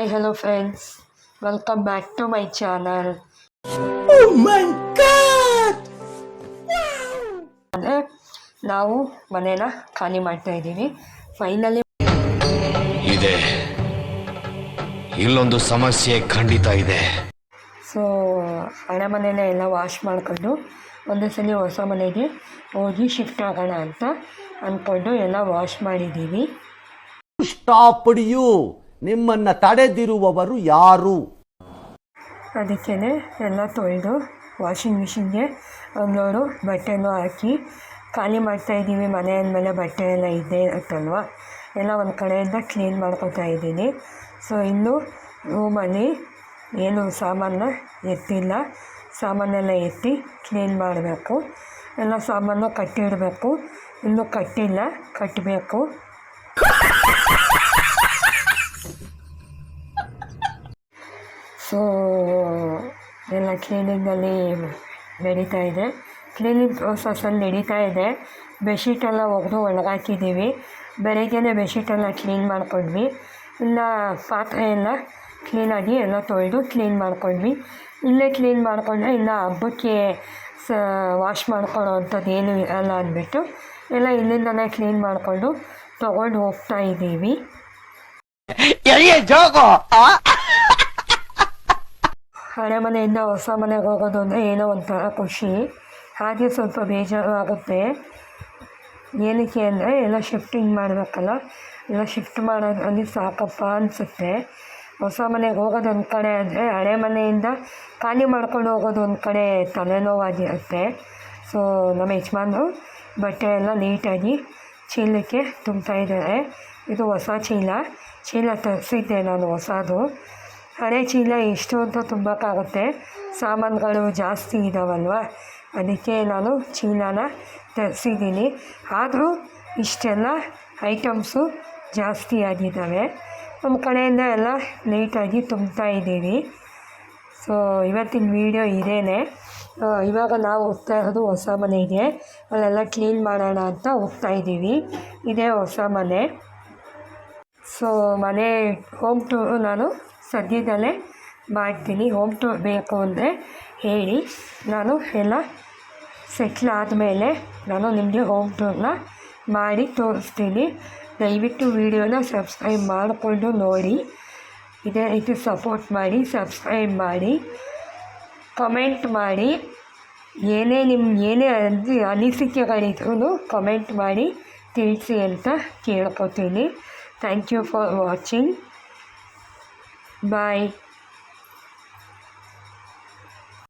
Hi, hello friends. Welcome back to my channel. Oh my god! ಅಂದರೆ ನಾವು ಮನೇನ ಖಾಲಿ ಮಾಡ್ತಾ ಇದ್ದೀವಿ. ಫೈನಲಿ ಇದೆ, ಇಲ್ಲೊಂದು ಸಮಸ್ಯೆ ಖಂಡಿತ ಇದೆ. ಸೊ ಹಳೆ ಮನೇನ ಎಲ್ಲ ವಾಶ್ ಮಾಡಿಕೊಂಡು ಒಂದು ಸಲ ಹೊಸ ಮನೆಗೆ ಹೋಗಿ ಶಿಫ್ಟ್ ಆಗೋಣ ಅಂತ ಅಂದ್ಕೊಂಡು ಎಲ್ಲ ವಾಶ್ ಮಾಡಿದ್ದೀವಿ. ಸ್ಟಾಪ್ ಯು, ನಿಮ್ಮನ್ನ ತಡೆದಿರುವವರು ಯಾರು? ಅದಕ್ಕೇ ಎಲ್ಲ ತೊಳೆದು ವಾಷಿಂಗ್ ಮಿಷಿನ್ಗೆ ಒಂದೋಡು ಬಟ್ಟೆನೂ ಹಾಕಿ ಖಾಲಿ ಮಾಡ್ತಾಯಿದ್ದೀವಿ. ಮನೆ ಅಂದಮೇಲೆ ಬಟ್ಟೆ ಎಲ್ಲ ಇದೆ ಅಂತಲ್ವ, ಎಲ್ಲ ಒಂದು ಕಡೆಯಿಂದ ಕ್ಲೀನ್ ಮಾಡ್ಕೊತಾ ಇದ್ದೀನಿ. ಸೊ ಇನ್ನು ರೂಮಲ್ಲಿ ಏನು ಸಾಮಾನ ಎತ್ತಿಲ್ಲ, ಸಾಮಾನೆಲ್ಲ ಎತ್ತಿ ಕ್ಲೀನ್ ಮಾಡಬೇಕು. ಎಲ್ಲ ಸಾಮಾನು ಕಟ್ಟಿಡಬೇಕು, ಇನ್ನೂ ಕಟ್ಟಿಲ್ಲ, ಕಟ್ಟಬೇಕು. ಸೊ ಎಲ್ಲ ಕ್ಲೀನಿಂಗಲ್ಲಿ ನಡೀತಾ ಇದೆ, ಕ್ಲೀನಿಂಗ್ ಪ್ರೋಸೆಸ್ಸಲ್ಲಿ ನಡೀತಾ ಇದೆ. ಬೆಡ್ಶೀಟೆಲ್ಲ ಒಗೆದು ಒಣಗಾಕಿದ್ದೀವಿ. ಬೆಳಗ್ಗೆನೇ ಬೆಡ್ಶೀಟೆಲ್ಲ ಕ್ಲೀನ್ ಮಾಡ್ಕೊಂಡ್ವಿ. ಇನ್ನು ಪಾತ್ರೆ ಎಲ್ಲ ಕ್ಲೀನಾಗಿ ಎಲ್ಲ ತೊಳೆದು ಕ್ಲೀನ್ ಮಾಡ್ಕೊಂಡ್ವಿ. ಇಲ್ಲೇ ಕ್ಲೀನ್ ಮಾಡಿಕೊಂಡ್ರೆ ಇನ್ನು ಹಬ್ಬಕ್ಕೆ ವಾಶ್ ಮಾಡ್ಕೊಳ್ಳೋ ಅಂಥದ್ದು ಏನು ಇರಲ್ಲ ಅಂದ್ಬಿಟ್ಟು ಎಲ್ಲ ಇಲ್ಲಿಂದಲೇ ಕ್ಲೀನ್ ಮಾಡಿಕೊಂಡು ತೊಗೊಂಡು ಹೋಗ್ತಾ ಇದ್ದೀವಿ. ಹಳೆ ಮನೆಯಿಂದ ಹೊಸ ಮನೆಗೆ ಹೋಗೋದು ಅಂದರೆ ಏನೋ ಒಂಥರ ಖುಷಿ, ಹಾಗೆ ಸ್ವಲ್ಪ ಬೇಜಾರು ಆಗುತ್ತೆ. ಏನಕ್ಕೆ ಅಂದರೆ ಎಲ್ಲ ಶಿಫ್ಟಿಂಗ್ ಮಾಡಬೇಕಲ್ಲ, ಎಲ್ಲ ಶಿಫ್ಟ್ ಮಾಡೋದ್ರಲ್ಲಿ ಸಾಕಪ್ಪ ಅನಿಸುತ್ತೆ. ಹೊಸ ಮನೆಗೆ ಹೋಗೋದು ಒಂದು ಕಡೆ ಅಂದರೆ ಹಳೆ ಮನೆಯಿಂದ ಖಾಲಿ ಮಾಡ್ಕೊಂಡು ಹೋಗೋದು ಒಂದು ಕಡೆ ತಲೆನೋವಾಗಿರುತ್ತೆ. ಸೊ ನಮ್ಮ ಯಜಮಾನರು ಬಟ್ಟೆ ಎಲ್ಲ ನೀಟಾಗಿ ಚೀಲಕ್ಕೆ ತುಂಬ್ತಾಯಿದ್ದಾರೆ. ಇದು ಹೊಸ ಚೀಲ ತರಿಸಿದ್ದೆ ನಾನು ಹೊಸದು. ಹಳೆ ಚೀಲ ಎಷ್ಟು ಅಂತ ತುಂಬಕ್ಕಾಗುತ್ತೆ, ಸಾಮಾನುಗಳು ಜಾಸ್ತಿ ಇದ್ದಾವಲ್ವ, ಅದಕ್ಕೆ ನಾನು ಚೀಲನ ತರಿಸಿದ್ದೀನಿ. ಆದರೂ ಇಷ್ಟೆಲ್ಲ ಐಟಮ್ಸು ಜಾಸ್ತಿ ಆಗಿದ್ದಾವೆ. ನಮ್ಮ ಕಡೆಯಿಂದ ಎಲ್ಲ ನೀಟಾಗಿ ತುಂಬ್ತಾ ಇದ್ದೀವಿ. ಸೊ ಇವತ್ತಿನ ವೀಡಿಯೋ ಇದೇನೆ. ಇವಾಗ ನಾವು ಹೋಗ್ತಾ ಇರೋದು ಹೊಸ ಮನೆಗೆ, ಅಲ್ಲೆಲ್ಲ ಕ್ಲೀನ್ ಮಾಡೋಣ ಅಂತ ಹೋಗ್ತಾ ಇದ್ದೀವಿ. ಇದೇ ಹೊಸ ಮನೆ. ಸೊ ಮನೆ ಹೋಮ್ ಟೂರು ನಾನು ಸದ್ಯದಲ್ಲೇ ಮಾಡ್ತೀನಿ. ಹೋಮ್ ಟೂರ್ ಬೇಕು ಅಂದರೆ ಹೇಳಿ, ನಾನು ಎಲ್ಲ ಸೆಟ್ಲ್ ಆದಮೇಲೆ ನಾನು ನಿಮಗೆ ಹೋಮ್ ಟೂರ್ನ ಮಾಡಿ ತೋರಿಸ್ತೀನಿ. ದಯವಿಟ್ಟು ವೀಡಿಯೋನ ಸಬ್ಸ್ಕ್ರೈಬ್ ಮಾಡಿಕೊಂಡು ನೋಡಿ, ಇದೇ ರೀತಿ ಸಪೋರ್ಟ್ ಮಾಡಿ, ಸಬ್ಸ್ಕ್ರೈಬ್ ಮಾಡಿ, ಕಮೆಂಟ್ ಮಾಡಿ. ಏನೇ ಅನಿಸಿಕೆಗಳಿದ್ರೂ ಕಮೆಂಟ್ ಮಾಡಿ ತಿಳಿಸಿ ಅಂತ ಕೇಳ್ಕೊತೀನಿ. Thank you for watching. Bye.